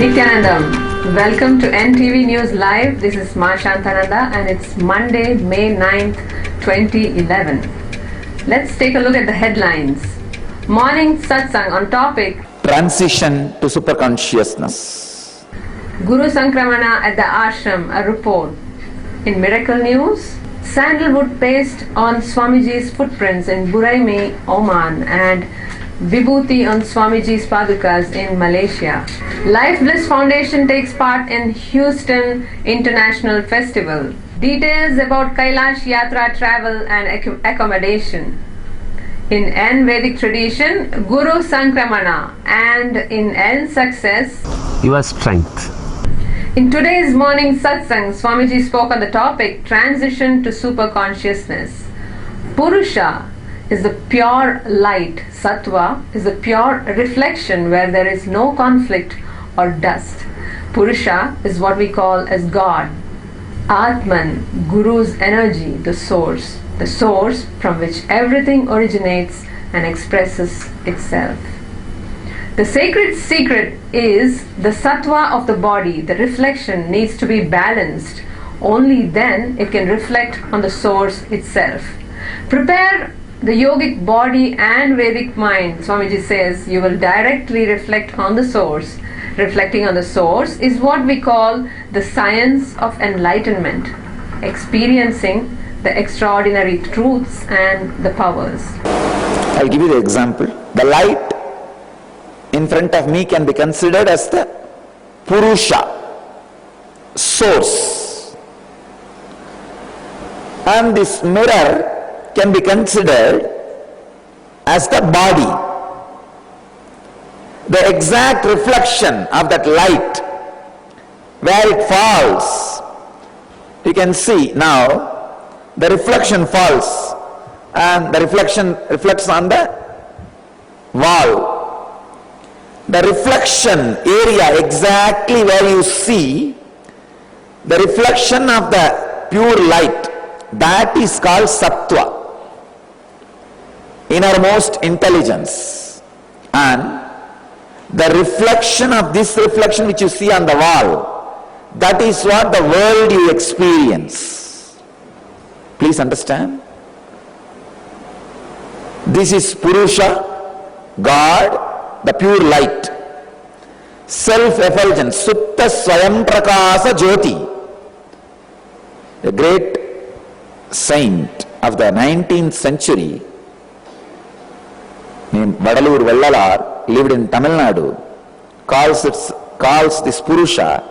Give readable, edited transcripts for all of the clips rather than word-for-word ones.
Nithyananda, welcome to eNNews Live. This is Nithyananda and it's Monday, May 9th, 2011. Let's take a look at the headlines. Morning satsang on topic Transition to Super Consciousness. Guru Sankramana at the ashram, a report. In miracle news, sandalwood paste on Swamijis footprints in Buraimi, Oman, and vibhuti on Swamijis padukas in Malaysia. Bliss Foundation takes part in Houston International Festival. Details about Kailash Yatra travel and accommodation. In eNVedic tradition, Guru Sankramana, and in eNSuccess, your strength. In today's morning satsang, Swamiji spoke on the topic Transition to Super Consciousness. Purusha is the pure light. Sattva is the pure reflection where there is no conflict or dust. Purusha is what we call as God. Atman, Guru's energy, the source from which everything originates and expresses itself. The sacred secret is the sattva of the body. The reflection needs to be balanced. Only then it can reflect on the source itself. Prepare the yogic body and Vedic mind. Swamiji says you will directly reflect on the source. Reflecting on the source is what we call the science of enlightenment, experiencing the extraordinary truths and the powers. I'll give you the example. The light in front of me can be considered as the Purusha, source. And this mirror can be considered as the body. The exact reflection of that light, where it falls, you can see now the reflection falls and the reflection reflects on the wall. The reflection area exactly where you see the reflection of the pure light, that is called sattva, innermost intelligence. And the reflection of this reflection which you see on the wall, that is what the world you experience. Please understand. This is Purusha, God, the pure light, self-effulgence, Sutta Swayam Prakasa Jyoti. A great saint of the 19th century named Vadalur Vallalar lived in Tamil Nadu, calls this Purusha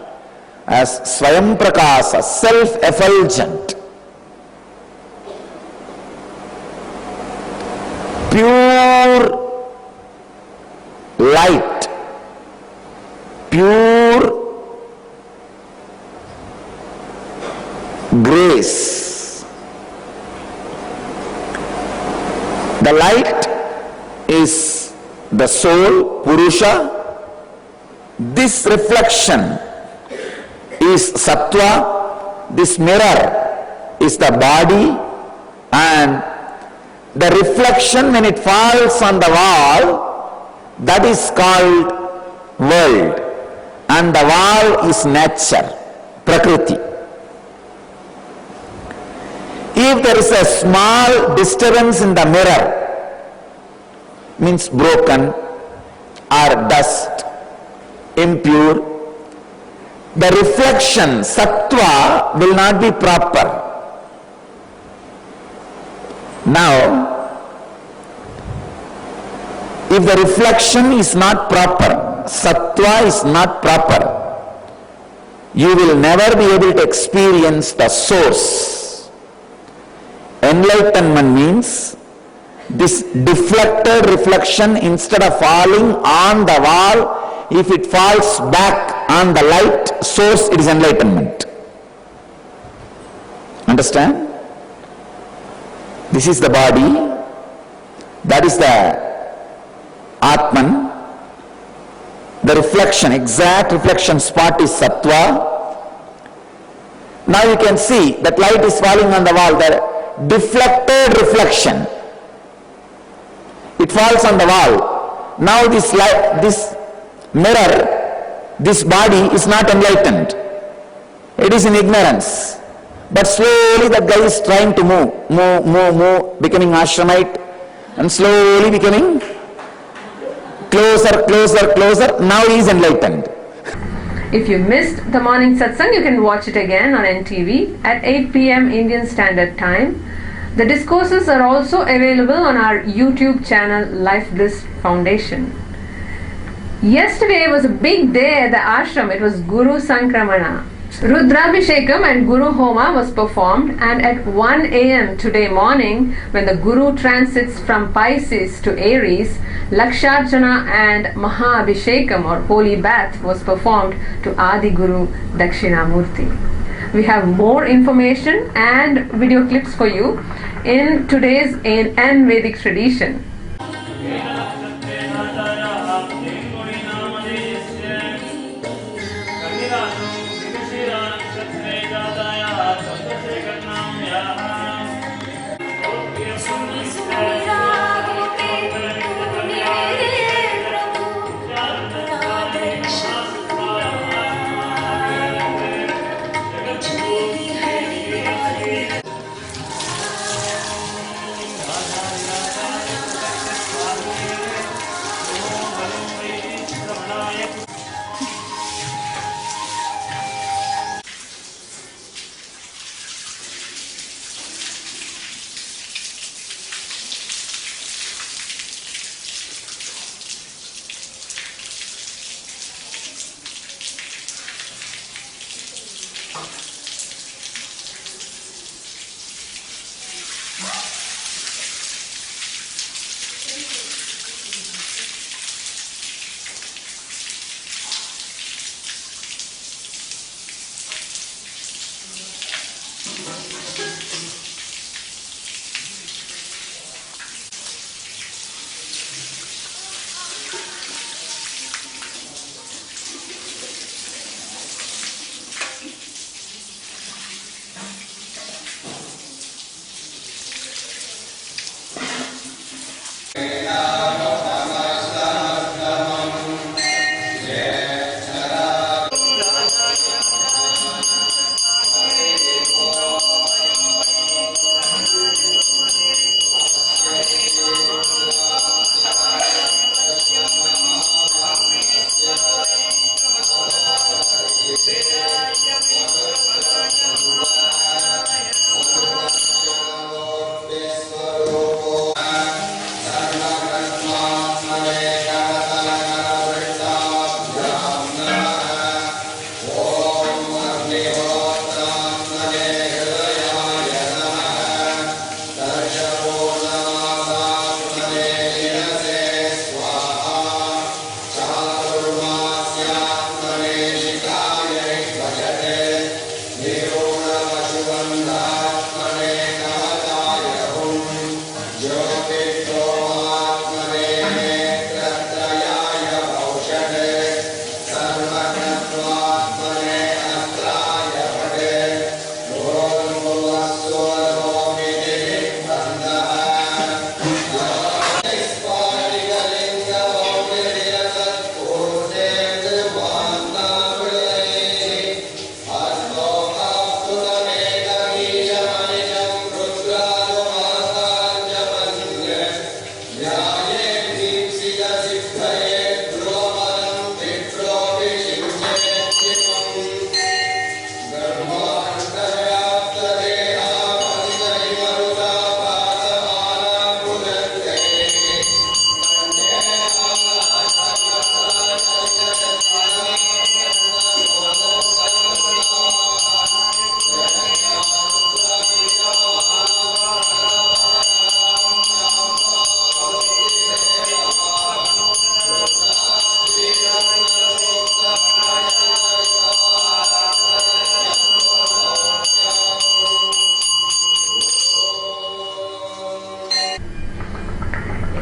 as Swayam Prakasa, self-effulgent, pure light, pure grace. The light is the soul, Purusha. This reflection is sattva. This mirror is the body, and the reflection when it falls on the wall, that is called world, and the wall is nature, Prakriti. If there is a small disturbance in the mirror, means broken or dust, impure, the reflection, sattva, will not be proper. Now, if the reflection is not proper, sattva is not proper, you will never be able to experience the source. Enlightenment means this deflected reflection, instead of falling on the wall, if it falls back on the light source, it is enlightenment. Understand? This is the body, that is the Atman. The reflection, exact reflection spot is sattva. Now you can see that light is falling on the wall, the deflected reflection. It falls on the wall. Now this mirror this body is not enlightened. It is in ignorance. But slowly that guy is trying to move, becoming ashramite, and slowly becoming closer. Now he is enlightened. If you missed the morning satsang, you can watch it again on NTV at 8 p.m. Indian Standard Time. The discourses are also available on our YouTube channel, Life Bliss Foundation. Yesterday was a big day at the ashram. It was Guru Sankramana. Rudrabhishekam and Guru Homa was performed, and at 1 a.m. today morning, when the Guru transits from Pisces to Aries, Laksharjana and Mahabhishekam or Holy Bath was performed to Adi Guru Dakshinamurti. We have more information and video clips for you in today's eNVedic tradition.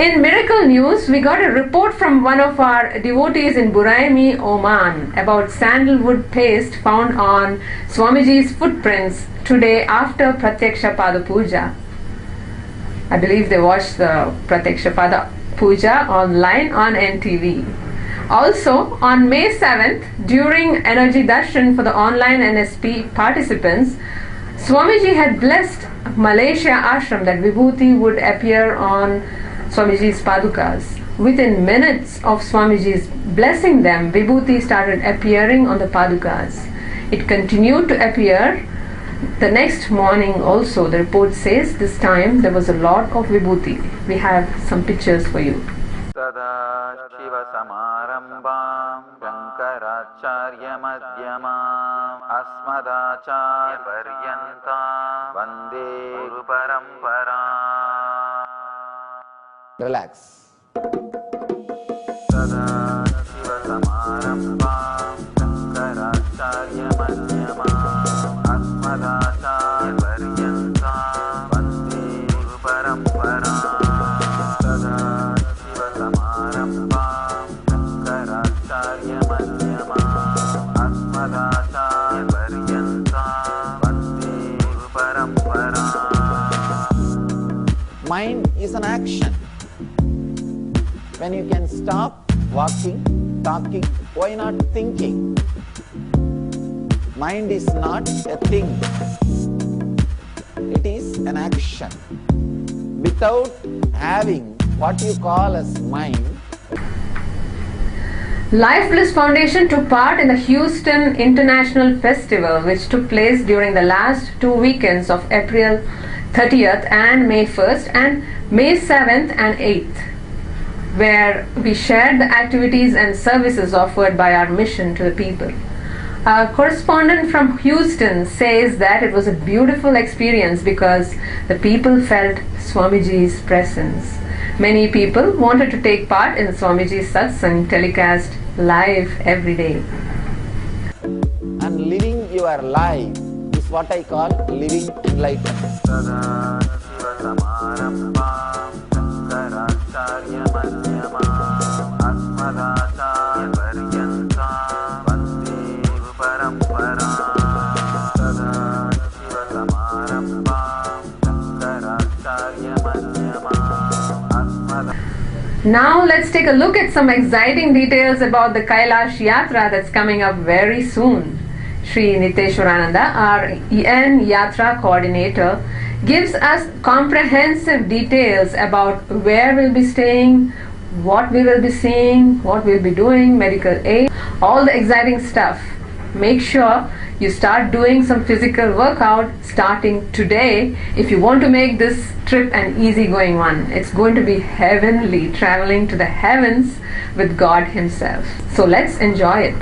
In Miracle News, we got a report from one of our devotees in Buraimi, Oman about sandalwood paste found on Swamijis' footprints today after Pratyaksha Pada Puja. I believe they watched the Pratyaksha Pada Puja online on NTV. Also, on May 7th, during Energy Darshan for the online NSP participants, Swamiji had blessed Malaysia ashram that vibhuti would appear on Swamiji's padukas. Within minutes of Swamiji's blessing them, vibhuti started appearing on the padukas. It continued to appear the next morning also. The report says this time there was a lot of vibhuti. We have some pictures for you. Samarambam Shankaracharya Madhyamam Asmadacharya Paryantam Vande Guru Parampara. Relax. Sada Shiva Samarambam Shankaracharya Madhyamam Asmadacharya Paryantam Vande Guru Parampara. Sada Shiva Samarambam Shankaracharya Madhyamam Asmadacharya Paryantam Vande Guru Parampara. Mind is an action. When you can stop walking, talking, why not thinking? Mind is not a thing. It is an action. Without having what you call as mind. Life Bliss Foundation took part in the Houston International Festival, which took place during the last 2 weekends of April 30th and May 1st and May 7th and 8th, where we shared the activities and services offered by our mission to the people. Our correspondent from Houston says that it was a beautiful experience because the people felt Swamiji's presence. Many people wanted to take part in Swamiji's satsang telecast live every day. And living your life is what I call living enlightenment. Now let's take a look at some exciting details about the Kailash Yatra that's coming up very soon. Sri Nithyananda, our eNYatra coordinator, gives us comprehensive details about where we'll be staying, what we will be seeing, what we'll be doing, medical aid, all the exciting stuff. Make sure you start doing some physical workout starting today if you want to make this trip an easygoing one. It's going to be heavenly, traveling to the heavens with God Himself. So let's enjoy it.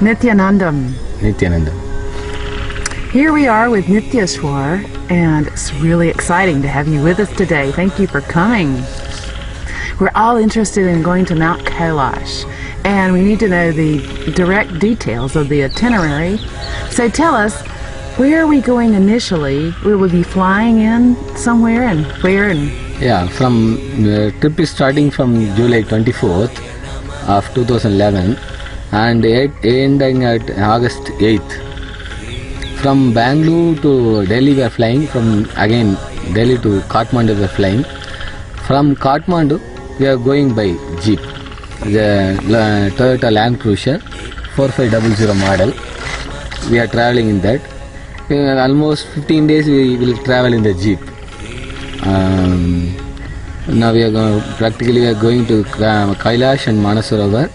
Nithyananda. Here we are with Nityashwar, and it's really exciting to have you with us today. Thank you for coming. We're all interested in going to Mount Kailash, and we need to know the direct details of the itinerary. So tell us, where are we going initially? Will we be flying in somewhere, and where? And Yeah, from the trip is starting from July 24th of 2011 and ending at August 8th. From Bangalore to Delhi we are flying, from again Delhi to Kathmandu we are flying. From Kathmandu we are going by Jeep, the Toyota Land Cruiser 4500 model. We are traveling in that. Almost 15 days we will travel in the Jeep. Now we are going to Kailash and Manasarovar.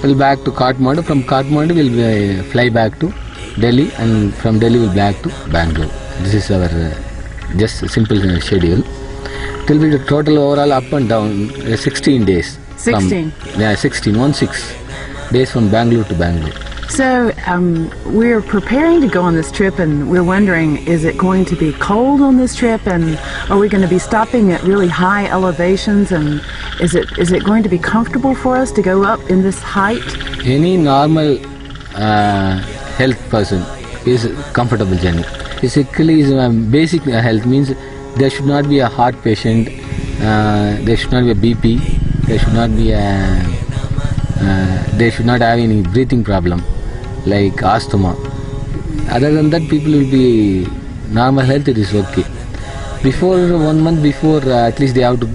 We'll back to Kathmandu. From Kathmandu we'll fly back to Delhi, and from Delhi we'll back to Bangalore. This is our just simple schedule. It will be the total overall up and down 16 days. 16? 16 days from Bangalore to Bangalore. So we're preparing to go on this trip, and we're wondering, is it going to be cold on this trip, and are we going to be stopping at really high elevations, and is it going to be comfortable for us to go up in this height? Any normal health person is comfortable journey. Basically, basic health means there should not be a heart patient, there should not be a BP, there should not be they should not have any breathing problem like asthma. Other than that, people will be normal health, it is okay. Before 1 month before, at least they have to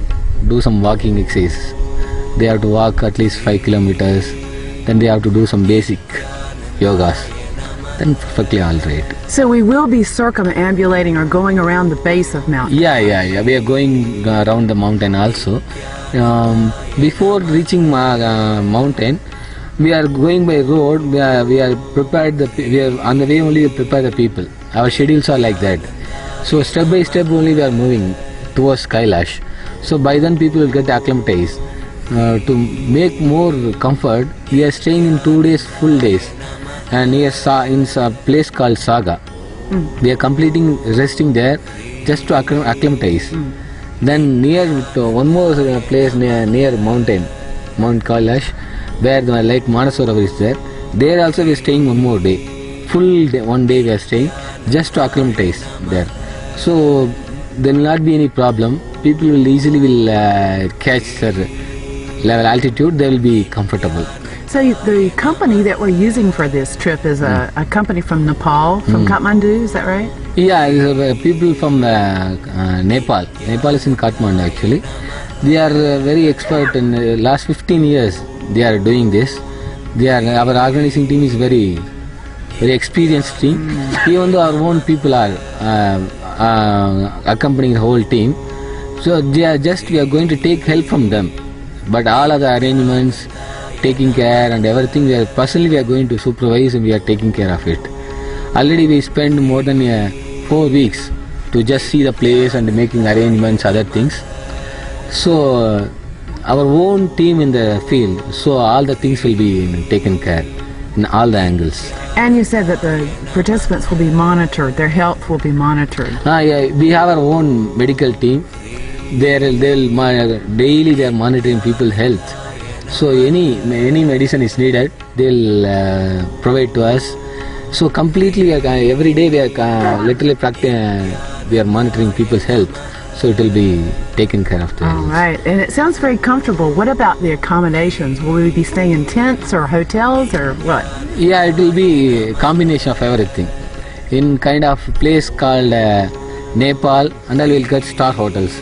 do some walking exercise. They have to walk at least 5 kilometers. Then they have to do some basic yogas. Then perfectly all right. So we will be circumambulating or going around the base of Mount. Yeah. We are going around the mountain also. Before reaching mountain, we are going by road. We are prepared. We are on the way only to prepare the people. Our schedules are like that. So step by step only we are moving towards Kailash. So by then people will get acclimatized. To make more comfort, we are staying in 2 days, full days, and near in a place called Saga. We are completing resting there just to acclimatize. Then near one more place near mountain, Mount Kailash, where the Lake Manasarovar is there. There also we are staying 1 more day. Full day, 1 day we are staying just to acclimatize there. So there will not be any problem. People will easily catch their level altitude. They will be comfortable. So the company that we're using for this trip is a company from Nepal, from Kathmandu, is that right? Yeah, people from Nepal. Nepal is in Kathmandu actually. They are very expert in the last 15 years. They are doing this. Our organizing team is very experienced team. Even though our own people are accompanying the whole team, so we are going to take help from them. But all other arrangements, taking care and everything, we are going to supervise, and we are taking care of it. Already we spent more than 4 weeks to just see the place and making arrangements, other things. So our own team in the field, so all the things will be taken care in all the angles. And you said that the participants will be monitored, their health will be monitored. Yeah, we have our own medical team. Daily they are monitoring people's health. So any medicine is needed, they'll provide to us. So completely every day we are literally we are monitoring people's health. So it will be taken care of. All right, and it sounds very comfortable. What about the accommodations? Will we be staying in tents or hotels or what? Yeah, it will be a combination of everything. In kind of place called Nepal, and I will get star hotels.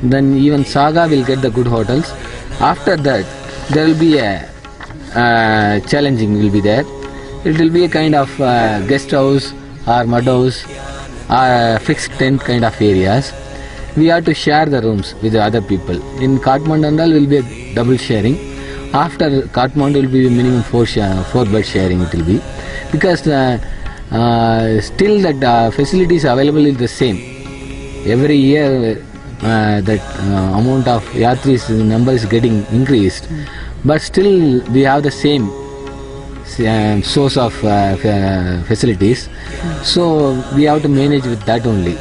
Then even Saga will get the good hotels. After that, there will be a challenging will be there. It will be a kind of guest house or mud house or fixed tent kind of areas. We have to share the rooms with the other people. In Kathmandu and all will be a double sharing. After Kathmandu will be minimum 4 bed sharing it will be. Because still that facilities available is the same. Every year that amount of yatris number is getting increased. But still we have the same source of facilities. So we have to manage with that only.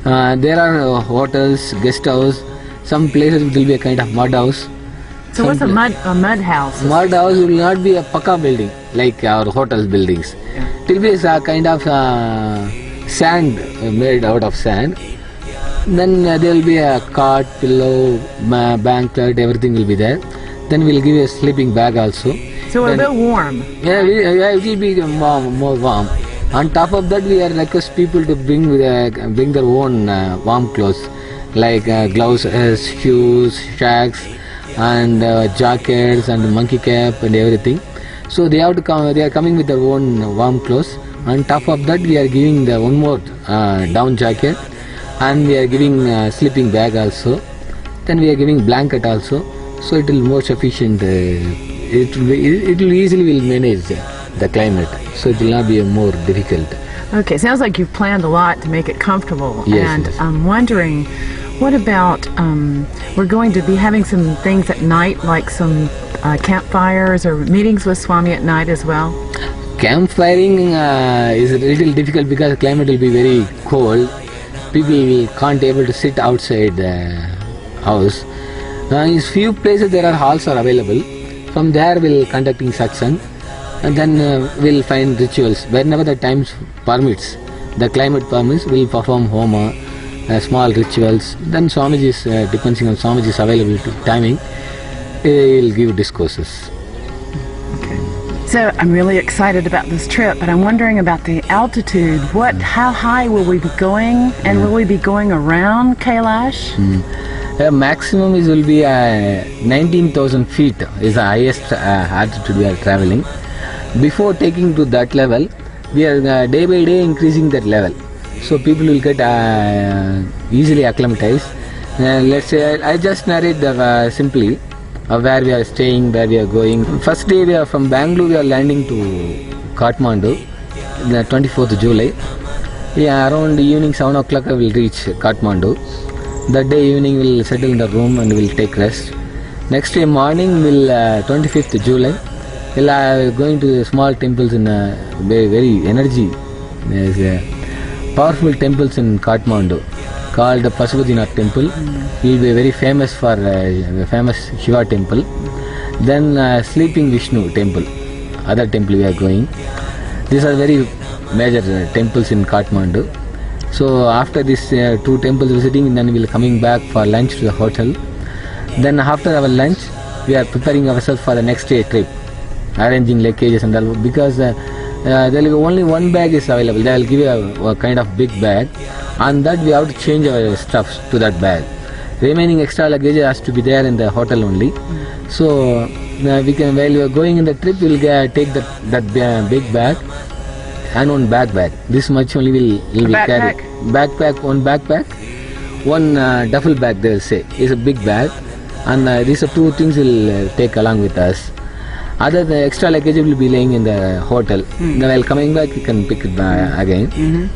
There are hotels, guest house. Some places will be a kind of mud house. So what's a mud house? Mud house will not be a paka building like our hotel buildings. Yeah. It will be a kind of sand made out of sand. Then there will be a cot, pillow, blanket, everything will be there. Then we'll give you a sleeping bag also. So a bit warm. Yeah, it will be more warm. On top of that, we request people to bring their own warm clothes like gloves, shoes, shacks, and jackets and monkey cap and everything. So they have to come. They are coming with their own warm clothes. On top of that, we are giving one more down jacket, and we are giving sleeping bag also. Then we are giving blanket also. So it will more sufficient. It will easily manage the climate, so it will not be more difficult. Okay, sounds like you've planned a lot to make it comfortable. Yes, and yes. I'm wondering, What about, we're going to be having some things at night, like some campfires or meetings with Swami at night as well? Campfiring is a little difficult because the climate will be very cold. People can't able to sit outside the house. In few places there are halls are available. From there we'll conducting satsang, and then we'll find rituals. Whenever the times permits, the climate permits, we'll perform homa, small rituals. Then Swamijis, depending on Swamijis availability timing, he'll give discourses. So I'm really excited about this trip, but I'm wondering about the altitude. How high will we be going, and will we be going around Kailash? Maximum will be 19,000 feet is the highest altitude we are traveling. Before taking to that level, we are day by day increasing that level. So people will get easily acclimatized. Let's say I just narrate simply where we are staying, where we are going. First day we are from Bangalore, we are landing to Kathmandu, the 24th July. Yeah, around evening 7 o'clock I will reach Kathmandu. That day evening we will settle in the room and we will take rest. Next day morning, 25th July, we are going to small temples in very energy. There's powerful temples in Kathmandu called the Pasupatinath temple. He will be very famous for famous Shiva temple. Then Sleeping Vishnu temple, other temple we are going. These are very major temples in Kathmandu. So after these two temples visiting, then we will coming back for lunch to the hotel. Then after our lunch, we are preparing ourselves for the next day trip, arranging luggages and all, because there will be only one bag is available. They will give you a kind of big bag, and that we have to change our stuffs to that bag. Remaining extra luggage has to be there in the hotel only. So we can, while we are going in the trip, we will take that big bag and one backpack. This much only will be carried. One backpack, one duffel bag they will say is a big bag, and these are two things we'll take along with us. Other the extra luggage will be laying in the hotel. Then while coming back, you can pick it again.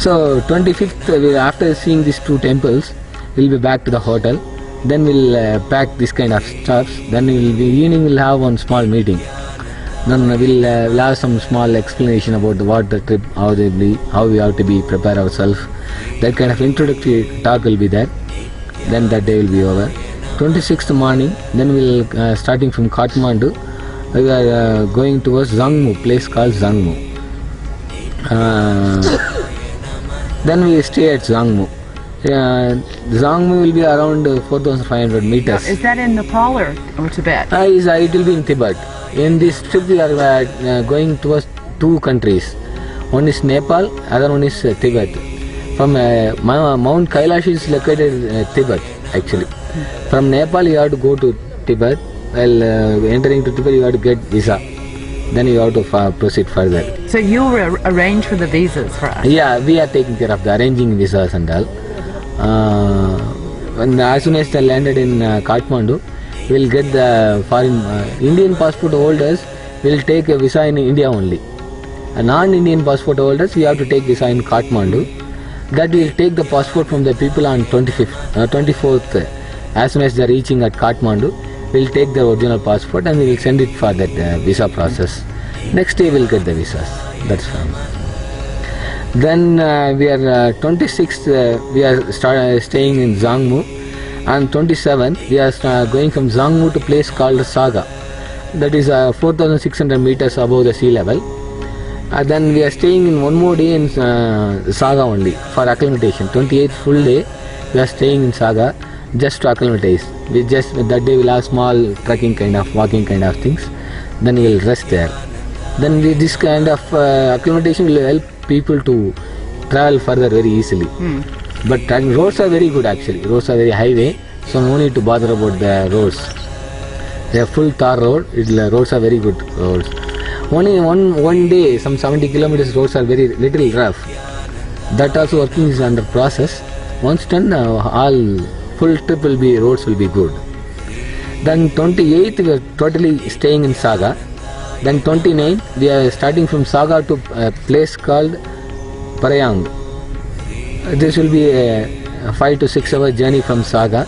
So 25th, after seeing these two temples, we'll be back to the hotel. Then we'll pack this kind of stuffs. Then evening we'll have one small meeting. Then we'll have some small explanation about what the trip, how we have to be prepare ourselves. That kind of introductory talk will be there. Then that day will be over. 26th morning, then we'll starting from Kathmandu, we are going towards Zangmu, place called Zangmu. Then we stay at Zangmu. Zangmu will be around 4,500 meters. Is that in Nepal or Tibet? It will be in Tibet. In this trip we are going towards two countries. One is Nepal, other one is Tibet. From Mount Kailash is located in Tibet actually. From Nepal you have to go to Tibet. While entering to Tibet you have to get visa. Then you have to proceed further. So you'll arrange for the visas for us? Yeah, we are taking care of the arranging visas and all. As soon as they landed in Kathmandu, we will get the foreign Indian passport holders will take a visa in India only. Non-Indian passport holders we have to take visa in Kathmandu. That will take the passport from the people on 24th. As soon as they are reaching at Kathmandu, we will take the original passport and we will send it for that visa process. Next day we will get the visas. That's fine. Then we are 26th. We are staying in Zangmu. And 27th, we are going from Zangmu to a place called Saga. That is 4,600 meters above the sea level. Then we are staying in one more day in Saga only for acclimatation. 28th full day, we are staying in Saga just to acclimatize. That day we will have small trekking kind of, walking kind of things. Then we will rest there. Then this kind of acclimatation will help people to travel further very easily. But roads are very good actually. Roads are very highway, so no need to bother about the roads. They are full tar road. Roads are very good roads. Only one day, some 70 kilometers roads are very little rough. That also working is under process. Once done, all full trip roads will be good. Then 28th we are totally staying in Saga. Then 29th we are starting from Saga to a place called Parayang. This will be 5 to 6 hour journey from Saga.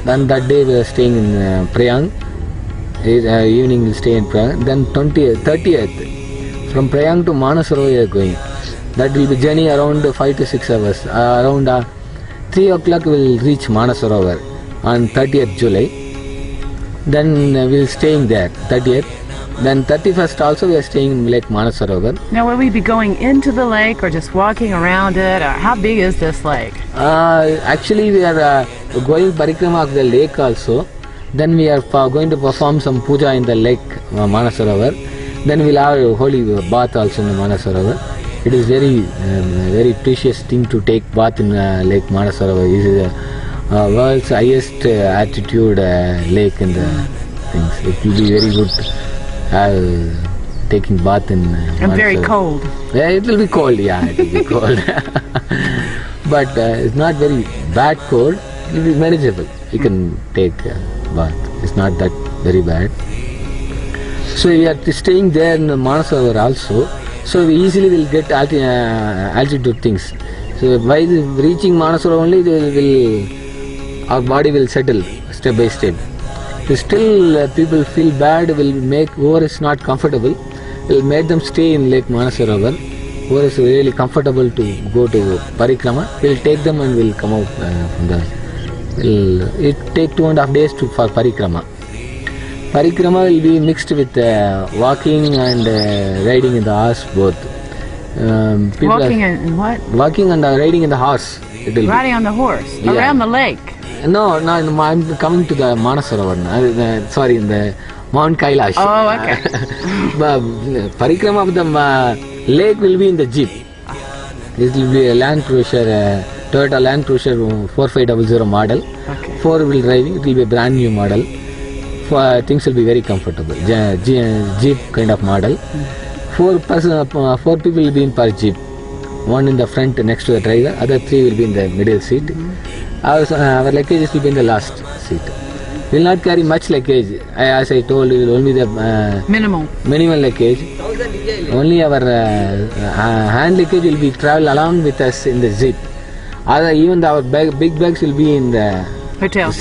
Then that day we are staying in Prayang. Evening we'll stay in Prayang. Then 30th from Prayang to Manasaro we are going. That will be journey around 5 to 6 hours. Around 3 o'clock we will reach Manasarovar on 30th July. Then we will staying there 30th. Then 31st also we are staying in Lake Manasarovar. Now, will we be going into the lake or just walking around it? Or how big is this lake? Actually, we are going parikrama of the lake also. Then we are going to perform some puja in the lake Manasarovar. Then we will have a holy bath also in the Manasarovar. It is very precious thing to take bath in Lake Manasarovar. It is the world's highest altitude lake in the things. It will be very good. Taking bath in and very cold. Yeah, it will be cold. Yeah, it will be cold. But it's not very bad cold. It will be manageable. You can take bath. It's not that very bad. So we are staying there in Manasarovar also. So we easily will get altitude things. So by reaching Manasarovar only, our body will settle step by step. Still people feel bad, will make whoever is not comfortable, will make them stay in Lake Manasarovar. Whoever is really comfortable to go to parikrama, will take them and will come out from the. It take 2.5 days for parikrama. Parikrama will be mixed with walking and riding in the horse both. Walking and what? Walking and riding in the horse. Riding on the horse around the lake. No, I'm coming to the Manasarovar. Sorry, in the Mount Kailash. Oh, okay. Parikrama of the lake will be in the jeep. This will be a Land Cruiser, Toyota Land Cruiser 4500 model. Okay. 4-wheel driving. It will be a brand new model. Things will be very comfortable. Jeep kind of model. 4 people will be in per jeep. One in the front next to the driver. Other 3 will be in the middle seat. Our luggages will be in the last seat. We will not carry much luggage. As I told you, only the minimal luggage. Only our hand luggage will be travel along with us in the jeep. Even our big bags will be in the hotel.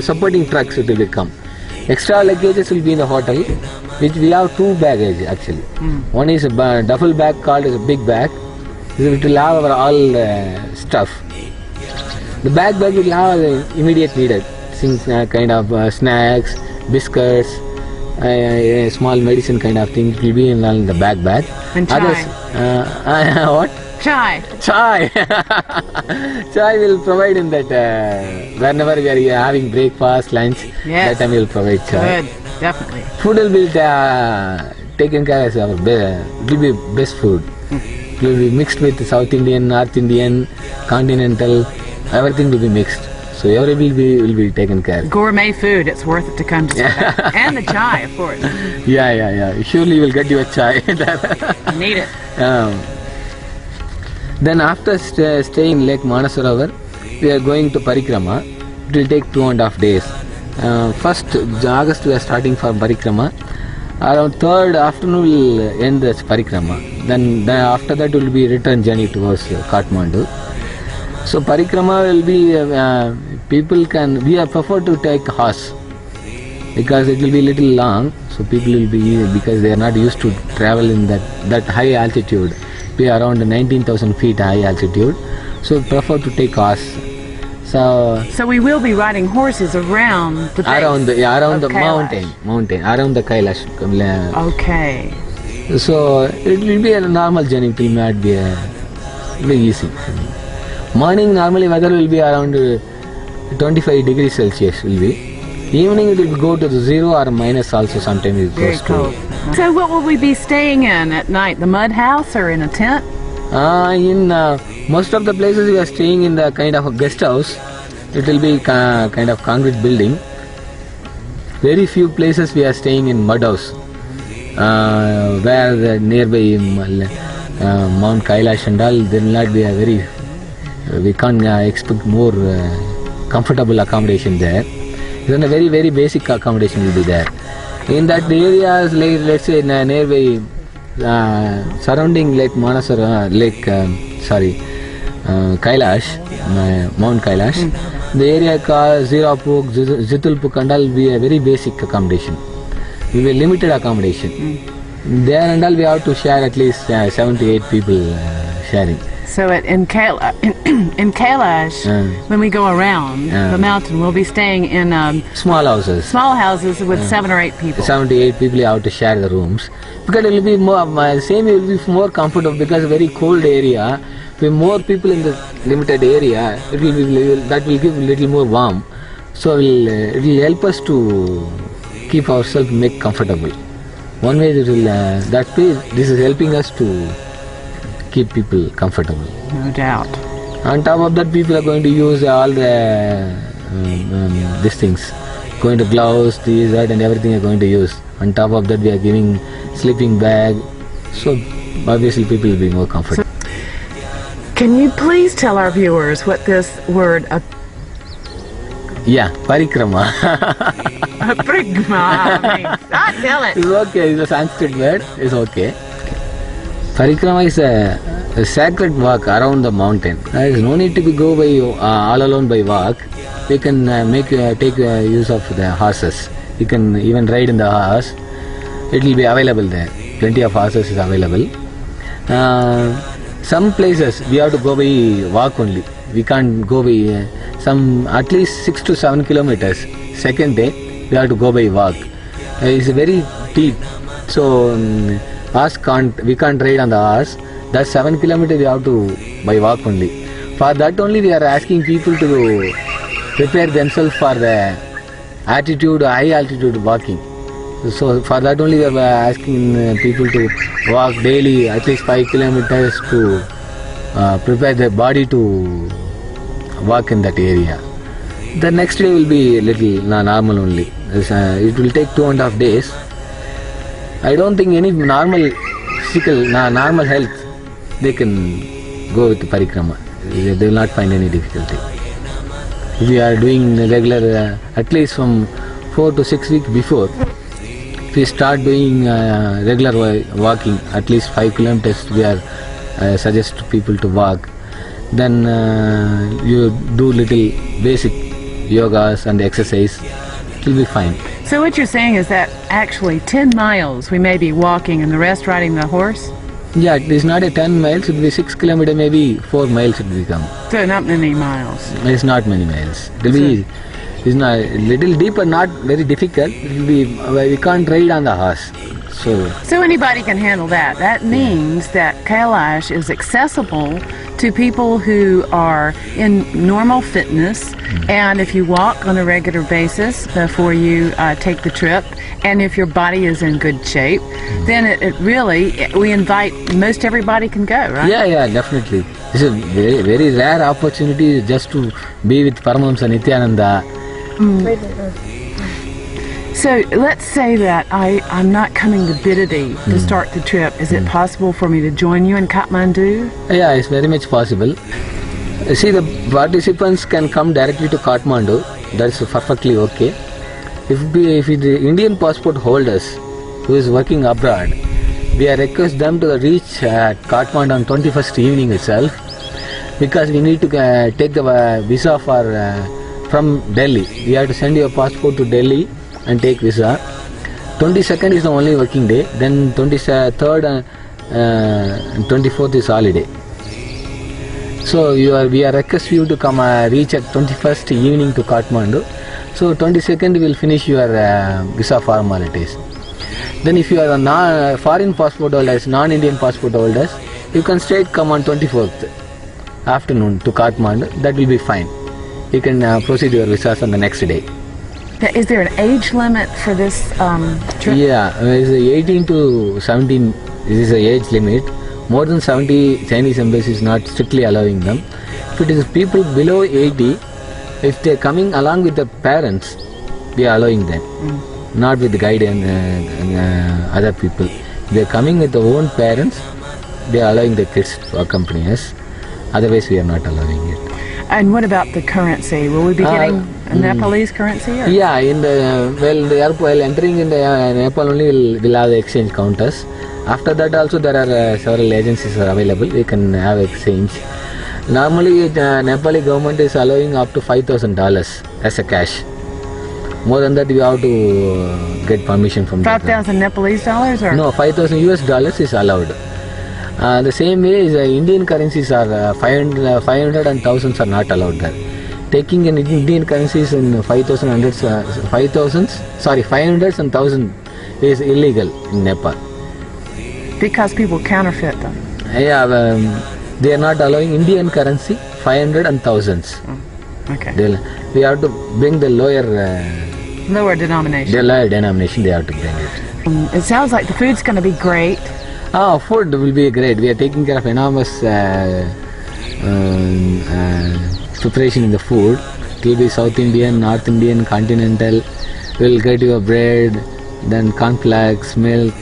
Supporting trucks it will come. Extra luggages will be in the hotel, which we have 2 baggage actually. One is a duffel bag called as a big bag. It will have our all stuff. The bag will have immediate needed things, kind of snacks, biscuits, small medicine kind of thing. It will be in the bag. And chai. Others, what? Chai. Chai will provide in that whenever we are having breakfast, lunch. Yes. That time we will provide chai. Good, definitely. Food will be taken care of. It will be best food. It will be mixed with South Indian, North Indian, continental. Everything will be mixed. So everything will be taken care of. Gourmet food, it's worth it to come to Japan. And the chai, of course. Yeah. Surely you will get your chai. Need it. Then after staying in Lake Manasarovar, we are going to parikrama. It will take 2.5 days. 1st August we are starting for parikrama. Around 3rd afternoon we will end this parikrama. Then after that will be return journey towards Kathmandu. So parikrama will be we are prefer to take horse because it will be little long. So people will be because they are not used to travel in that high altitude. Be around 19,000 feet high altitude. So prefer to take horse. So we will be riding horses around the base around the Kailash. mountain around the Kailash. Okay. So it will be a normal journey. It will not be very easy. Morning normally weather will be around 25 degrees Celsius will be. Evening it will go to the 0 or minus also sometimes it goes cold. So what will we be staying in at night? The mud house or in a tent? In most of the places we are staying in the kind of a guest house. It will be kind of concrete building. Very few places we are staying in mud house. Where the nearby Mount Kailash and all, there will not be a we can't expect more comfortable accommodation there. Then a very, very basic accommodation will be there. In that areas, like, let's say nearby surrounding Lake Manasara, Kailash, Mount Kailash. The area called Zirapuk, Zitulpuk and all be a very basic accommodation. We will limited accommodation. There and all we have to share at least 7 to 8 people sharing. So in Kailash, when we go around the mountain, we'll be staying in Small houses. small houses with 7 or 8 people. 7 to 8 people you have to share the rooms. Because it will be more, it will be more comfortable because very cold area. With more people in the limited area, that will give a little more warm. So it will help us to keep ourselves make comfortable. One way this is helping us to keep people comfortable. No doubt. On top of that, people are going to use all the these things, going to gloves, these, that, and everything are going to use. On top of that, we are giving sleeping bag. So obviously, people will be more comfortable. Can you please tell our viewers what this word parikrama. Prigma means? Tell it. It's okay, it's a Sanskrit word, it's okay. Parikrama is a sacred walk around the mountain. There is no need to go by all alone by walk. We can take use of the horses. You can even ride in the horse. It will be available there. Plenty of horses is available. Some places we have to go by walk only. We can't go by at least 6 to 7 kilometers. Second day we have to go by walk. It's very deep, so we can't ride on the horse. That's 7 kilometers we have to by walk only. For that only we are asking people to prepare themselves for the high altitude walking. So for that only we are asking people to walk daily at least 5 kilometers to prepare their body to walk in that area. The next day will be little normal only. It will take 2.5 days. I don't think any normal health they can go with parikrama. They will not find any difficulty. If we are doing regular, at least from 4 to 6 weeks before, if we start doing regular walking, at least 5 kilometers, we are suggest people to walk. Then you do little basic yogas and exercise. It will be fine. So what you're saying is that actually 10 miles we may be walking and the rest riding the horse? Yeah, it is not a 10 miles, it will be 6 kilometers, maybe 4 miles it will become. So not many miles. It's not many miles. It will be, it's not a little deeper, not very difficult. It will be, we can't ride on the horse. So anybody can handle that. That means that Kailash is accessible to people who are in normal fitness, and if you walk on a regular basis before you take the trip, and if your body is in good shape, then we invite most everybody can go, right? Yeah, definitely. It's a very, very rare opportunity just to be with Paramahamsa Nithyananda. So let's say that I'm not coming to Bidadi to start the trip. Is it possible for me to join you in Kathmandu? Yeah, it's very much possible. See, the participants can come directly to Kathmandu. That's perfectly okay. If the Indian passport holders who is working abroad, we request them to reach Kathmandu on 21st evening itself, because we need to take the visa from Delhi. We have to send your passport to Delhi and take visa. 22nd is the only working day, then 23rd and 24th is holiday. So we are request you to come reach at 21st evening to Kathmandu. So 22nd we will finish your visa formalities. Then if you are foreign passport holders, non-Indian passport holders, you can straight come on 24th afternoon to Kathmandu. That will be fine. You can proceed your visas on the next day. Is there an age limit for this trip? Yeah, it's 18 to 17 is the age limit. More than 70, Chinese embassy is not strictly allowing them. If it is people below 80, if they are coming along with the parents, we are allowing them. Not with the guide and other people. If they are coming with their own parents, they are allowing the kids to accompany us. Otherwise, we are not allowing it. And what about the currency? Will we be getting a Nepalese currency? Or? Yeah, the airport, while entering in the Nepal only, we'll have the exchange counters. After that also there are several agencies are available. We can have exchange. Normally, Nepali government is allowing up to $5,000 as a cash. More than that, you have to get permission from 5,000 Nepalese dollars, or no, $5,000 is allowed. The same way is Indian currencies are 500 and thousands are not allowed there. Taking an Indian currencies in 500s and 1000 is illegal in Nepal. because people counterfeit them? Yeah, they are not allowing Indian currency 500 and thousands. Okay. We have to bring the lower Denomination. the lower denomination. They have to bring it. It sounds like the food's going to be great. Food will be great. We are taking care of enormous preparation in the food. It will be South Indian, North Indian, continental. We will get your bread, then cornflakes, milk,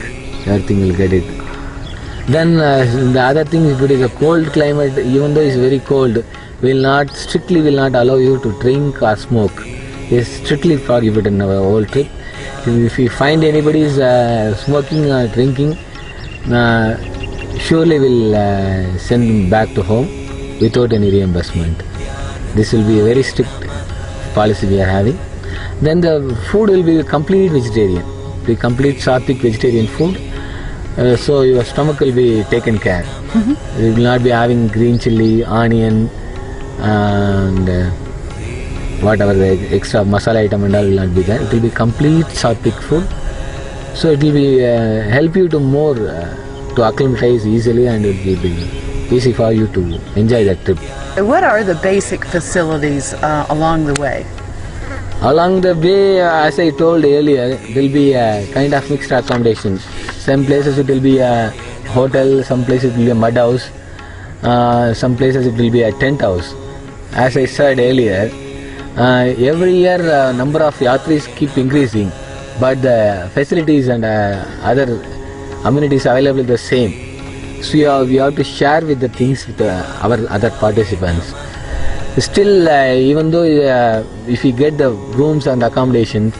everything will get it. Then the other thing, if it is a cold climate, even though it's very cold, strictly will not allow you to drink or smoke. It's strictly prohibited in our whole trip. If we find anybody is smoking or drinking, surely we'll send him back to home without any reimbursement. This will be a very strict policy we are having. Then the food will be complete vegetarian, the complete sattvic vegetarian food. So your stomach will be taken care. You will not be having green chili, onion, and whatever the extra masala item and all will not be there. It will be complete sattvic food. So it will be help you to more to acclimatize easily, and it will be easy for you to enjoy that trip. What are the basic facilities along the way? Along the way, as I told earlier, there will be a kind of mixed accommodation. Some places it will be a hotel, some places it will be a mud house, some places it will be a tent house. As I said earlier, every year number of yatris keep increasing, but the facilities and other amenities available are the same. So we have to share with the things with our other participants. Still, even though if we get the rooms and accommodation,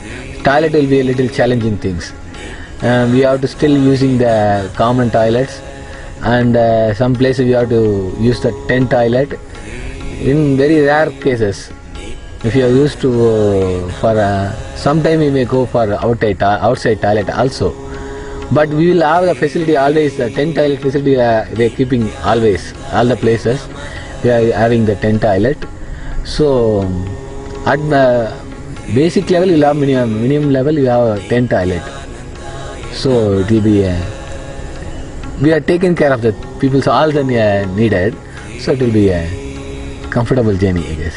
toilet will be a little challenging things. We have to still using the common toilets, and some places we have to use the tent toilet. In very rare cases, if you are used to sometime we may go for outside toilet also. But we will have the facility always, the tent toilet facility we are keeping always, all the places we are having the tent toilet. So at the basic level you have minimum level you have a tent toilet. So it will be we are taking care of the people's all the needed. So it will be a comfortable journey, I guess.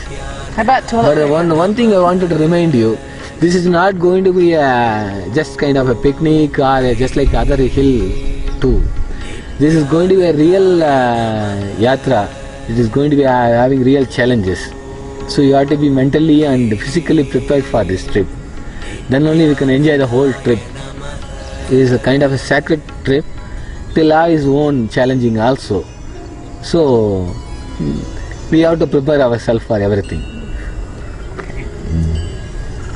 How about toilet But one thing I wanted to remind you, this is not going to be just kind of a picnic or just like other hill too. This is going to be a real yatra. It is going to be having real challenges. So you have to be mentally and physically prepared for this trip. Then only we can enjoy the whole trip. It is a kind of a sacred trip. Till is own challenging also. So we have to prepare ourselves for everything.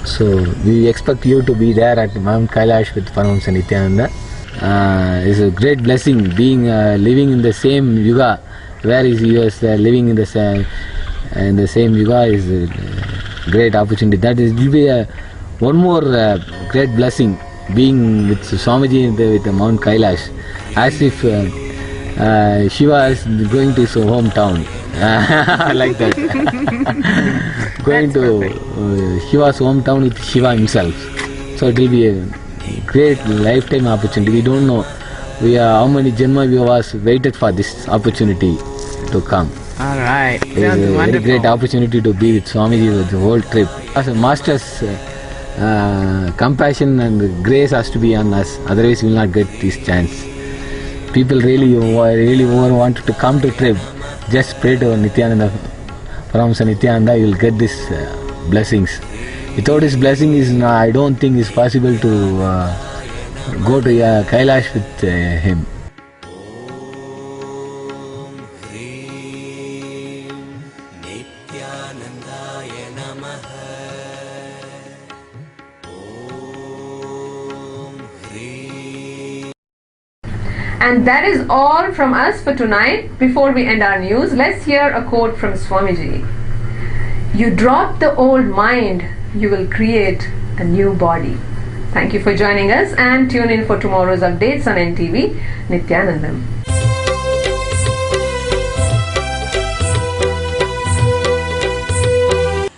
So we expect you to be there at Mount Kailash with Paramashivoham and Nithyananda. It's a great blessing being living in the same yuga. Where is he was living in the same yuga is a great opportunity. That is will be one more great blessing being with Swamiji with Mount Kailash, as if Shiva is going to his hometown. Like that. Going to Shiva's hometown with Shiva himself. So it will be a great lifetime opportunity. We don't know how many Janma we was waited for this opportunity to come. All right. It is a very great opportunity to be with Swamiji with the whole trip. As a master's compassion and grace has to be on us. Otherwise we will not get this chance. People really wanted to come to trip. Just pray to Nithyananda, Paramashivam Nithyananda, you will get these blessings. Without his blessing, I don't think it's possible to go to Kailash with him. And that is all from us for tonight. Before we end our news, let's hear a quote from Swamiji. You drop the old mind, you will create a new body. Thank you for joining us and tune in for tomorrow's updates on NTV. Nithyananda.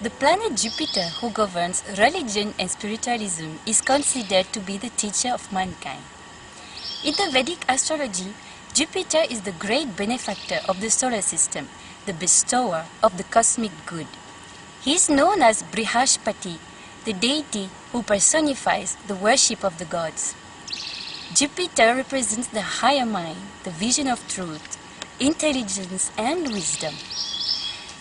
The planet Jupiter, who governs religion and spiritualism, is considered to be the teacher of mankind. In the Vedic astrology, Jupiter is the great benefactor of the solar system, the bestower of the cosmic good. He is known as Brihaspati, the deity who personifies the worship of the gods. Jupiter represents the higher mind, the vision of truth, intelligence and wisdom.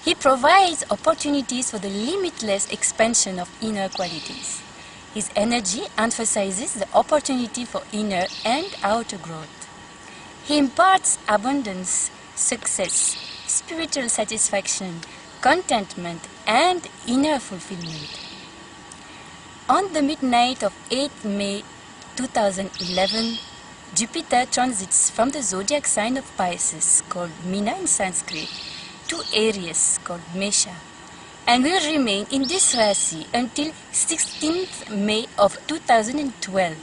He provides opportunities for the limitless expansion of inner qualities. His energy emphasizes the opportunity for inner and outer growth. He imparts abundance, success, spiritual satisfaction, contentment and inner fulfillment. On the midnight of 8th May 2011, Jupiter transits from the zodiac sign of Pisces, called Meena in Sanskrit, to Aries, called Mesha, and will remain in this Rasi until 16th May of 2012.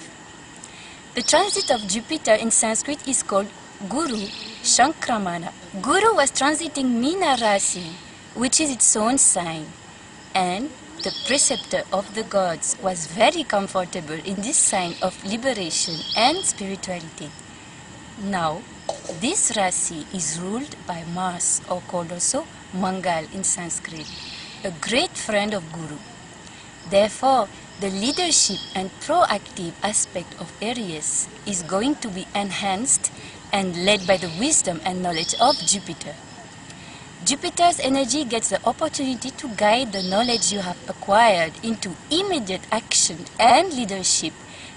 The transit of Jupiter in Sanskrit is called Guru Sankramana. Guru was transiting Meena Rasi, which is its own sign, and the preceptor of the gods was very comfortable in this sign of liberation and spirituality. Now, this Rasi is ruled by Mars, or called also Mangal in Sanskrit, a great friend of Guru. Therefore, the leadership and proactive aspect of Aries is going to be enhanced and led by the wisdom and knowledge of Jupiter. Jupiter's energy gets the opportunity to guide the knowledge you have acquired into immediate action and leadership.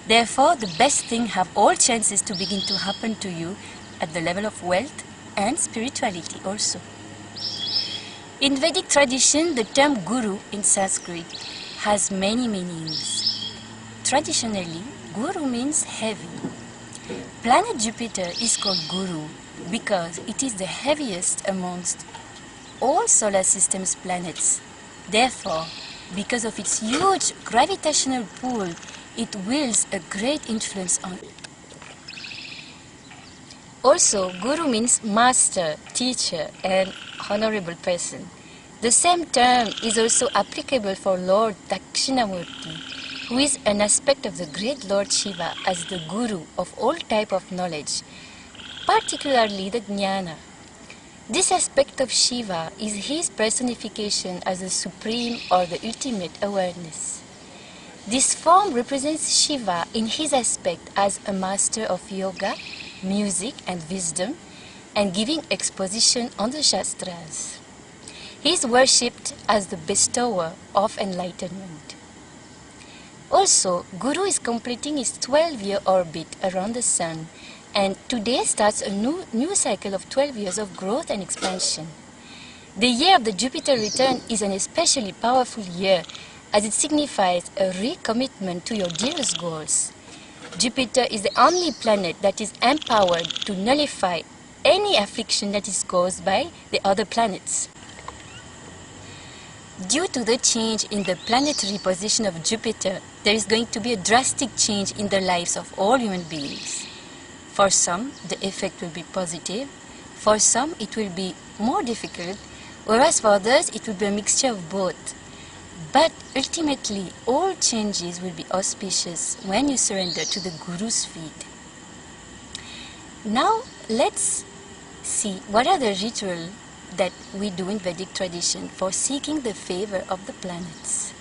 Therefore, the best things have all chances to begin to happen to you at the level of wealth and spirituality also. In Vedic tradition, the term Guru in Sanskrit has many meanings. Traditionally, Guru means heavy. Planet Jupiter is called Guru because it is the heaviest amongst all solar system's planets. Therefore, because of its huge gravitational pull, it wields a great influence on it. Also, Guru means master, teacher, and honorable person. The same term is also applicable for Lord Dakshinamurti, who is an aspect of the great Lord Shiva as the Guru of all type of knowledge, particularly the Jnana. This aspect of Shiva is his personification as the supreme or the ultimate awareness. This form represents Shiva in his aspect as a master of yoga, music and wisdom, and giving exposition on the Shastras. He is worshipped as the bestower of enlightenment. Also, Guru is completing his 12-year orbit around the Sun, and today starts a new cycle of 12 years of growth and expansion. The year of the Jupiter return is an especially powerful year as it signifies a recommitment to your dearest goals. Jupiter is the only planet that is empowered to nullify any affliction that is caused by the other planets. Due to the change in the planetary position of Jupiter, there is going to be a drastic change in the lives of all human beings. For some, the effect will be positive. For some, it will be more difficult, whereas for others, it will be a mixture of both. But ultimately, all changes will be auspicious when you surrender to the Guru's feet. Now, let's see what are the rituals that we do in Vedic tradition for seeking the favor of the planets.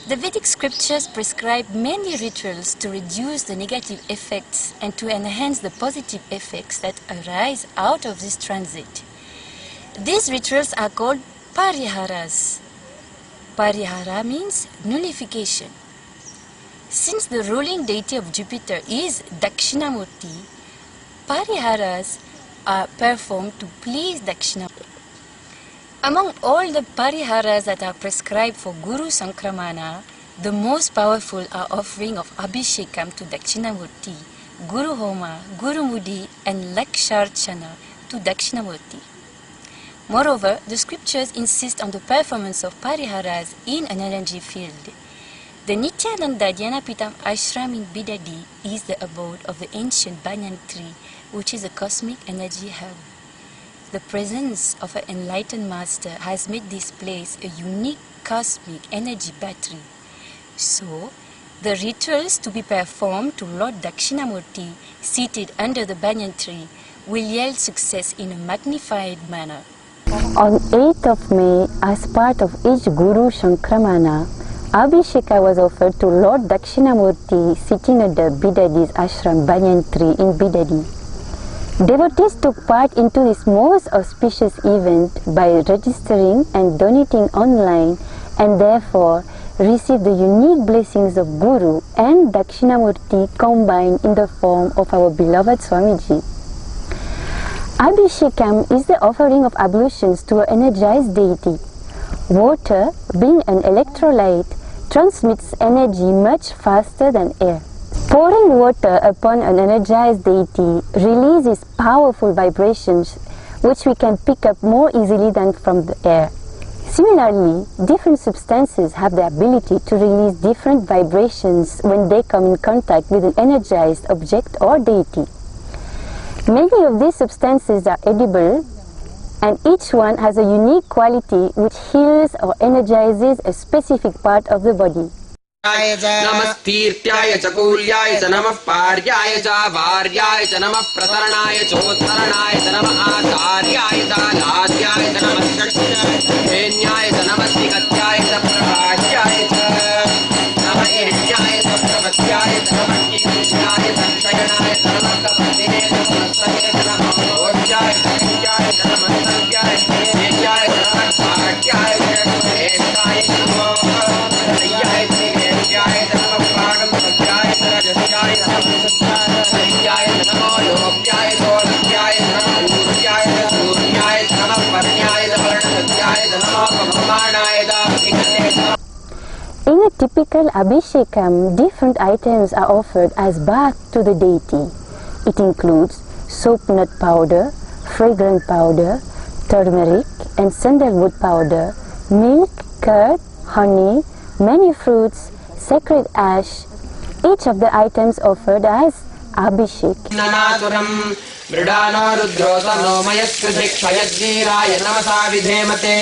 The Vedic scriptures prescribe many rituals to reduce the negative effects and to enhance the positive effects that arise out of this transit. These rituals are called pariharas. Parihara means nullification. Since the ruling deity of Jupiter is Dakshinamurti, pariharas are performed to please Dakshinamurti. Among all the pariharas that are prescribed for Guru Sankramana, the most powerful are offering of Abhishekam to Dakshinamurti, Guru Homa, Guru Mudi and Laksharchana to Dakshinamurti. Moreover, the scriptures insist on the performance of pariharas in an energy field. The Nithyananda Dhyanapitam ashram in Bidadi is the abode of the ancient banyan tree, which is a cosmic energy hub. The presence of an enlightened master has made this place a unique cosmic energy battery. So, the rituals to be performed to Lord Dakshinamurti, seated under the banyan tree, will yield success in a magnified manner. On 8th of May, as part of each Guru Sankramana, Abhisheka was offered to Lord Dakshinamurti sitting under Bidadi's ashram banyan tree in Bidadi. Devotees took part into this most auspicious event by registering and donating online, and therefore received the unique blessings of Guru and Dakshinamurti combined in the form of our beloved Swamiji. Abhishekam is the offering of ablutions to an energized deity. Water, being an electrolyte, transmits energy much faster than air. Pouring water upon an energized deity releases powerful vibrations which we can pick up more easily than from the air. Similarly, different substances have the ability to release different vibrations when they come in contact with an energized object or deity. Many of these substances are edible, and each one has a unique quality which heals or energizes a specific part of the body. नमस्तीर्त्याय च कूल्याय च नमः पार्याय च वार्याय च नमः प्रतरणाय चोत्तरणाय च नमः आचार्याय च लाद्याय च नमः षष्ट्याय च नमः निगत्याय च प्रकाश्याय च नमः ईर्ष्याय च प्रवत्याय च नमः कीर्ष्याय च शयनाय च नमः कपतिने च नमः च नमः घोष्याय च नित्याय च नमः सत्याय च नित्याय च नमः पाट्याय च श्रेष्ठाय च नमः रय्याय च नित्याय च नमः पागम सत्याय च रजस्याय च नमः सत्याय च नमो लोप्याय च लोप्याय च नमः ऊर्जाय च सूर्याय च नमः वर्ण्याय च वर्णसत्याय च नमः पवमानाय च अभिगते च. In a typical Abhishekam, different items are offered as bath to the deity. It includes soap nut powder, fragrant powder, turmeric and sandalwood powder, milk, curd, honey, many fruits, sacred ash, each of the items offered as Abhishek. ननातुरं मृडानो रुद्रोतनो मयस्कृधिक्षयज्ञीराय नमसा विधेमते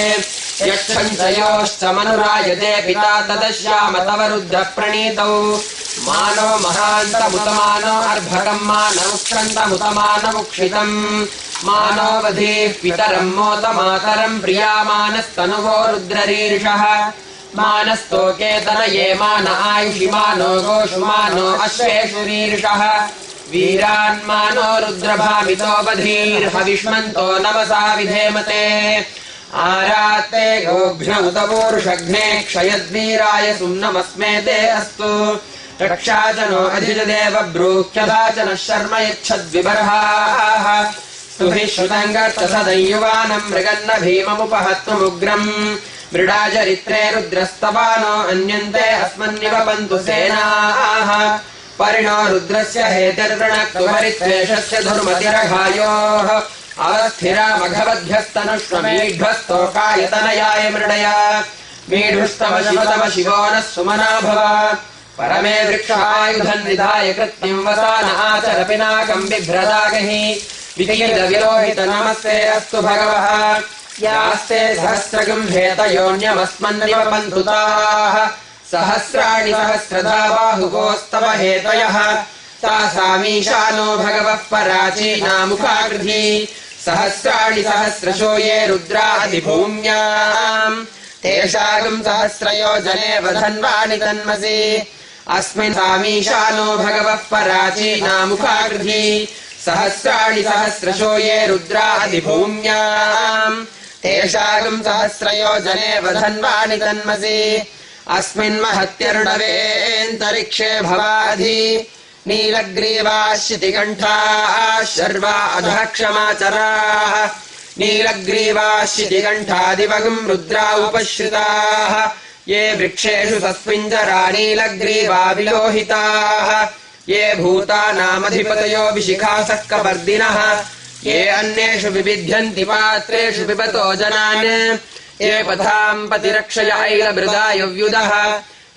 यक्षञ्चयोश्च मनुरायते पिता तदश्याम तव रुद्रप्रणीतौ मानो महान्तमुतमानो अर्भकं मानमुक्षन्तमुतमानमुक्षितं मानो वधेः पितरं मोतमातरं प्रियामानस्तनुवो रुद्ररीर्षः मानस्तोकेतनये मान आयुषि मानो गोषु मानो अश्वेषु रीर्षः वीरान्मानो रुद्रभामितो बधीर्हविष्मन्तो नमसा विधेमते आरात्ते गोघ्नमुतपूरुषघ्ने क्षयद्वीराय सुम्नमस्मे ते अस्तु रक्षाचनो अधिजदेव ब्रूह्यदाचनः शर्म यच्छद्विबर्हाः स्तुभिः श्रुतङ्गर्तसदयुवानम् मृगन्न भीममुपहत्वमुग्रम् मृडाचरित्रे रुद्रस्तवानो अन्यन्ते अस्मन्निवपन्तु सेनाः परिणो रुद्रस्य हेतिर्वृणक्तुपरित्वेषस्य धुर्मतिरघायोः अवस्थिरामघवद्भ्यस्तनुष्वमीढ्वस्तोकायतनयाय मृडया मीढुस्तमशिवतम शिवो नः सुमना भव परमे वृक्षायुधन् निधाय कृत्यं वसान आचर पिनाकम् बिभ्रदागहि विकीर्दविलोहित नमस्ते अस्तु भगवः यास्ते सहस्रगुम्भेतयोऽन्यमस्मन्निवपन्तु ताः सहस्राणि सहस्रधा बाहुकोस्तव हेतयः तासामीशानो भगवः पराचीनामुखाकृधी सहस्राणि सहस्रशो ये रुद्रादिभूम्याम् तेषागम् सहस्रयोजने वधन्वानि तन्मसि अस्मिन् सामीशानो भगवः पराचीनामुखाकृधी सहस्राणि सहस्रशो ये रुद्रादिभूम्याम् तेषागम् सहस्रयोजने वधन्वानि तन्मसि अस्मिन् महत्यर्णवेऽन्तरिक्षे भवाधि नीलग्रीवाः शितिकण्ठाः शर्वा अधः क्षमाचराः नीलग्रीवाः शितिकण्ठादिवगुम् रुद्रा उपश्रिताः ये वृक्षेषु सस्मिञ्जरा नीलग्रीवा विलोहिताः ये भूतानामधिपतयो विशिखासः कपर्दिनः ये अन्येषु विविध्यन्ति पात्रेषु पिबतो जनान् ये पथाम् पतिरक्षय ऐलमृदायुव्युदः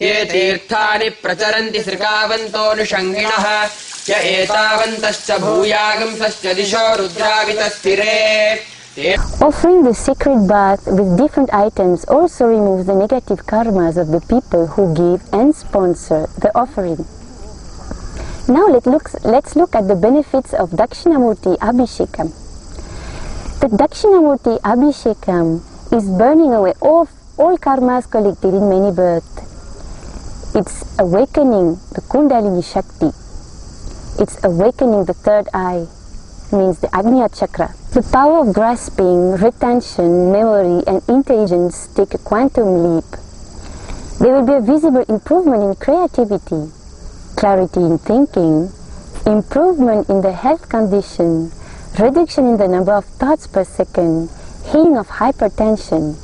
ये तीर्थानि प्रचरन्ति सृकावन्तोऽनुषङ्गिणः य एतावन्तश्च भूयागंसश्च दिशो रुद्रावितस्थिरे. Offering the sacred bath with different items also removes the negative karmas of the people who give and sponsor the offering. Now let's look at the benefits of Dakshinamurti Abhishekam. The Dakshinamurti Abhishekam is burning away all karmas collected in many births. It's awakening the Kundalini Shakti. It's awakening the third eye, means the Agnya Chakra. The power of grasping, retention, memory and intelligence take a quantum leap. There will be a visible improvement in creativity, clarity in thinking, improvement in the health condition, reduction in the number of thoughts per second, healing of hypertension,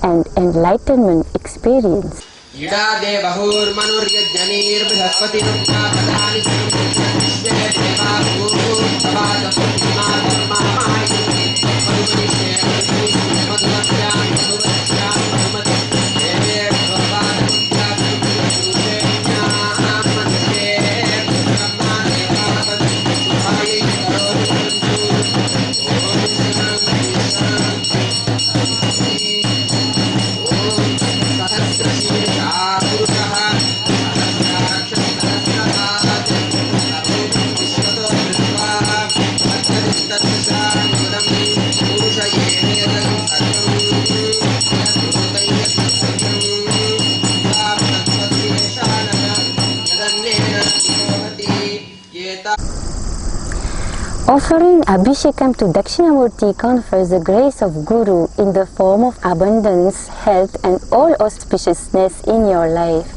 and enlightenment experience. Offering Abhishekam to Dakshinamurti confers the grace of Guru in the form of abundance, health and all auspiciousness in your life.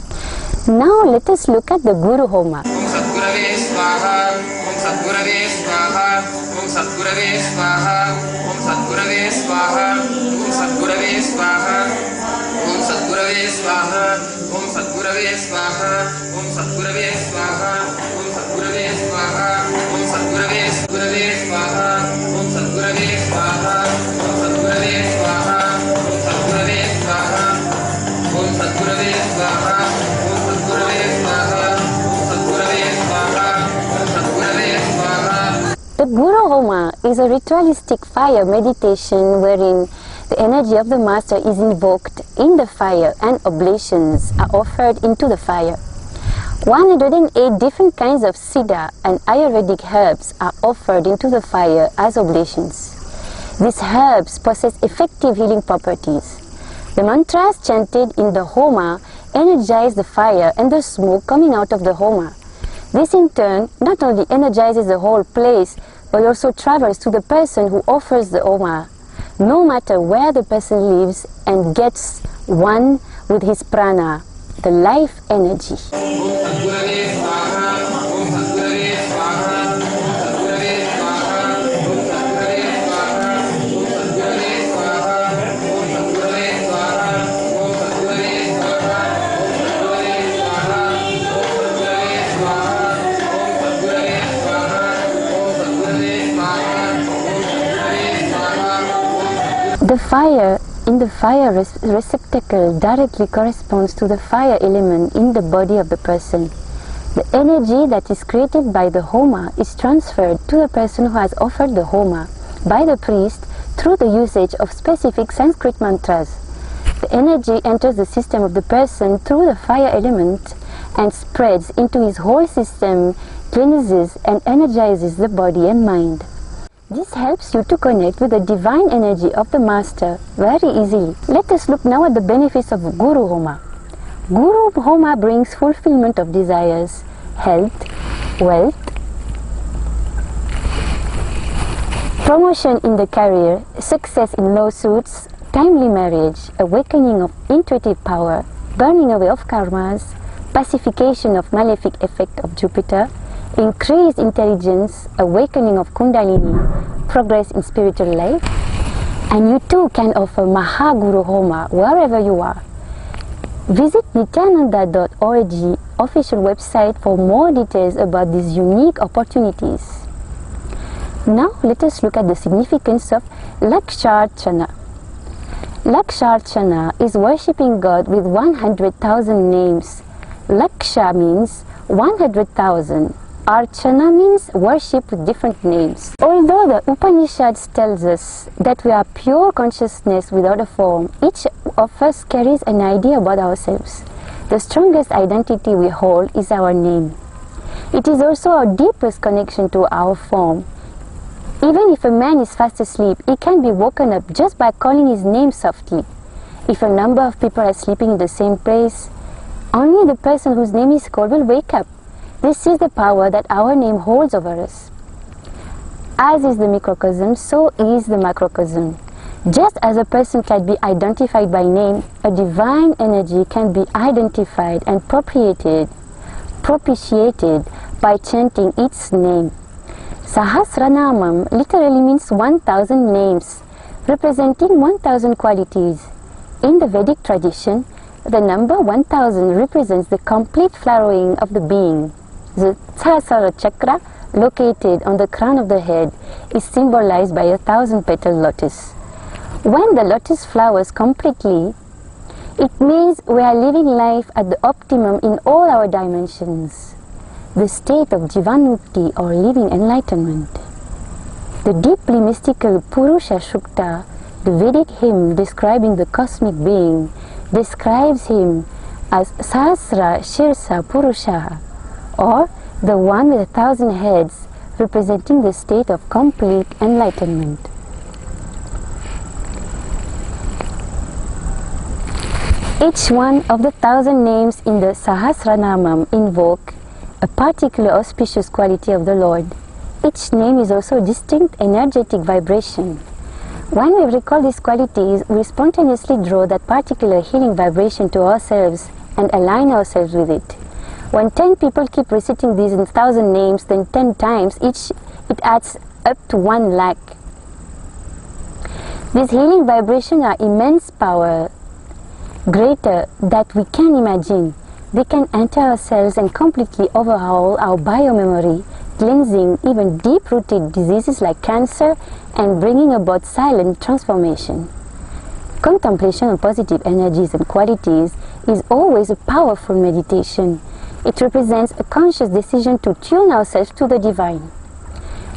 Now let us look at the Guru Homa. Om Satgurave Swaha, Om Satgurave Swaha, Om Satgurave Swaha, Om Satgurave Swaha, Om Satgurave Swaha, Om Satgurave Swaha, Om Satgurave Swaha, Om Satgurave Swaha, Om Satgurave Swaha, Om Satgurave Swaha, Om Satgurave Swaha, Om Satgurave Swaha, Om Satgurave Swaha, Om Satgurave Swaha, Om Satgurave Swaha, Om Satgurave Swaha, Om Satgurave Swaha. The Guru Homa is a ritualistic fire meditation wherein the energy of the Master is invoked in the fire and oblations are offered into the fire. 108 different kinds of Siddha and Ayurvedic herbs are offered into the fire as oblations. These herbs possess effective healing properties. The mantras chanted in the Homa energize the fire and the smoke coming out of the Homa. This in turn not only energizes the whole place but also travels to the person who offers the Homa, no matter where the person lives, and gets one with his prana, the life energy. The fire in the fire receptacle directly corresponds to the fire element in the body of the person. The energy that is created by the Homa is transferred to the person who has offered the Homa by the priest through the usage of specific Sanskrit mantras. The energy enters the system of the person through the fire element and spreads into his whole system, cleanses and energizes the body and mind. This helps you to connect with the divine energy of the Master very easily. Let us look now at the benefits of Guru Homa. Guru Homa brings fulfillment of desires, health, wealth, promotion in the career, success in lawsuits, timely marriage, awakening of intuitive power, burning away of karmas, pacification of malefic effect of Jupiter, increased intelligence, awakening of Kundalini, progress in spiritual life, and you too can offer Mahaguru Homa wherever you are. Visit nithyananda.org official website for more details about these unique opportunities. Now let us look at the significance of Laksharchana. Laksharchana is worshipping God with 100,000 names. Laksha means 100,000. Archana means worship with different names. Although the Upanishads tells us that we are pure consciousness without a form, each of us carries an idea about ourselves. The strongest identity we hold is our name. It is also our deepest connection to our form. Even if a man is fast asleep, he can be woken up just by calling his name softly. If a number of people are sleeping in the same place, only the person whose name is called will wake up. This is the power that our name holds over us. As is the microcosm, so is the macrocosm. Just as a person can be identified by name, a divine energy can be identified and propitiated by chanting its name. Sahasranamam literally means 1,000 names, representing 1,000 qualities. In the Vedic tradition, the number 1,000 represents the complete flowering of the being. The Sahasrara chakra, located on the crown of the head, is symbolized by a 1,000-petal lotus. When the lotus flowers completely, it means we are living life at the optimum in all our dimensions. The state of Jivanmukti or living enlightenment. The deeply mystical Purusha Sukta, the Vedic hymn describing the cosmic being, describes him as Sahasra Shirsa Purusha, or the one with 1,000 heads, representing the state of complete enlightenment. Each one of the 1,000 names in the Sahasranamam invoke a particular auspicious quality of the Lord. Each name is also a distinct energetic vibration. When we recall these qualities, we spontaneously draw that particular healing vibration to ourselves and align ourselves with it. When 10 people keep reciting these 1,000 names, then 10 times each, it adds up to 1 lakh. These healing vibrations are immense power, greater that we can imagine. They can enter our cells and completely overhaul our biomemory, cleansing even deep-rooted diseases like cancer and bringing about silent transformation. Contemplation on positive energies and qualities is always a powerful meditation. It represents a conscious decision to tune ourselves to the divine.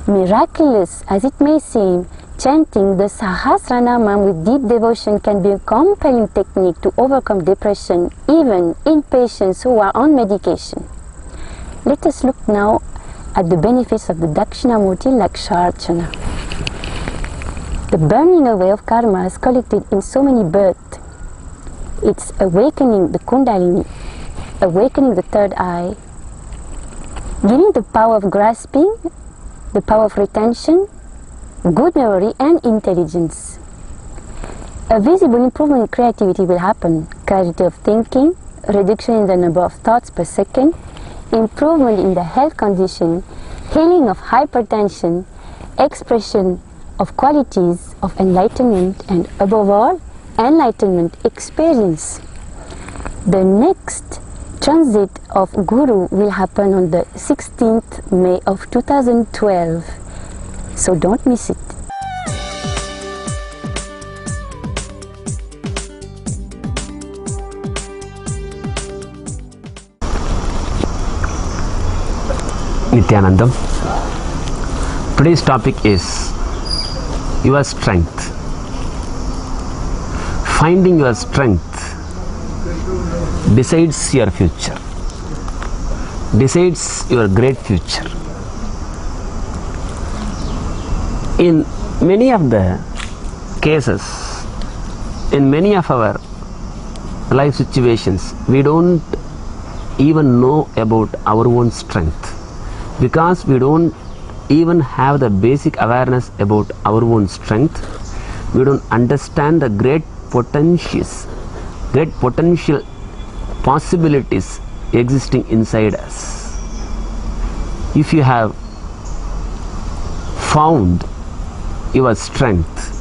Miraculous as it may seem, chanting the Sahasranamam with deep devotion can be a compelling technique to overcome depression, even in patients who are on medication. Let us look now at the benefits of the Dakshinamurti Laksharchana. The burning away of karmas collected in so many births. It's awakening the Kundalini, awakening the third eye, giving the power of grasping, the power of retention, good memory and intelligence. A visible improvement in creativity will happen, clarity of thinking, reduction in the number of thoughts per second, improvement in the health condition, healing of hypertension, expression of qualities of enlightenment, and above all, enlightenment experience. The next transit of Guru will happen on the 16th May of 2012. So don't miss it. Nithyanandam. Today's topic is your strength. Finding your strength decides your future, decides your great future. In many of the cases, in many of our life situations, we don't even know about our own strength because we don't even have the basic awareness about our own strength. We don't understand the great potential possibilities existing inside us. If you have found your strength,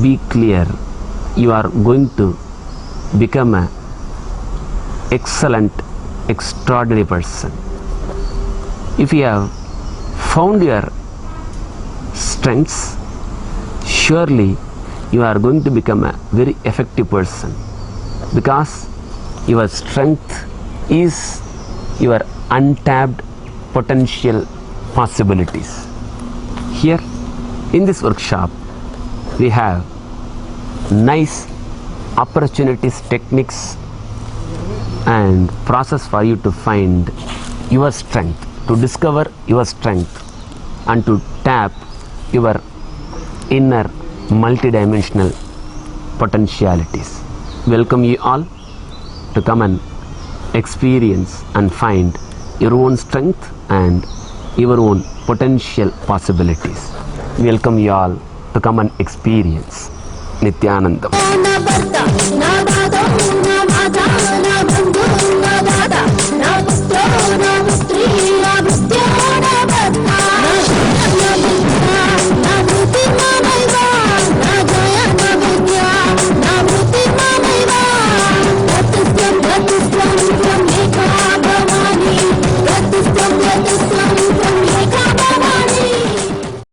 be clear, you are going to become an excellent extraordinary person. If you have found your strengths, surely you are going to become a very effective person, because your strength is your untapped potential possibilities. Here in this workshop we have nice opportunities, techniques and process for you to find your strength, to discover your strength and to tap your inner multidimensional potentialities. Welcome you all to come and experience and find your own strength and your own potential possibilities. Welcome you all to come and experience Nithyananda.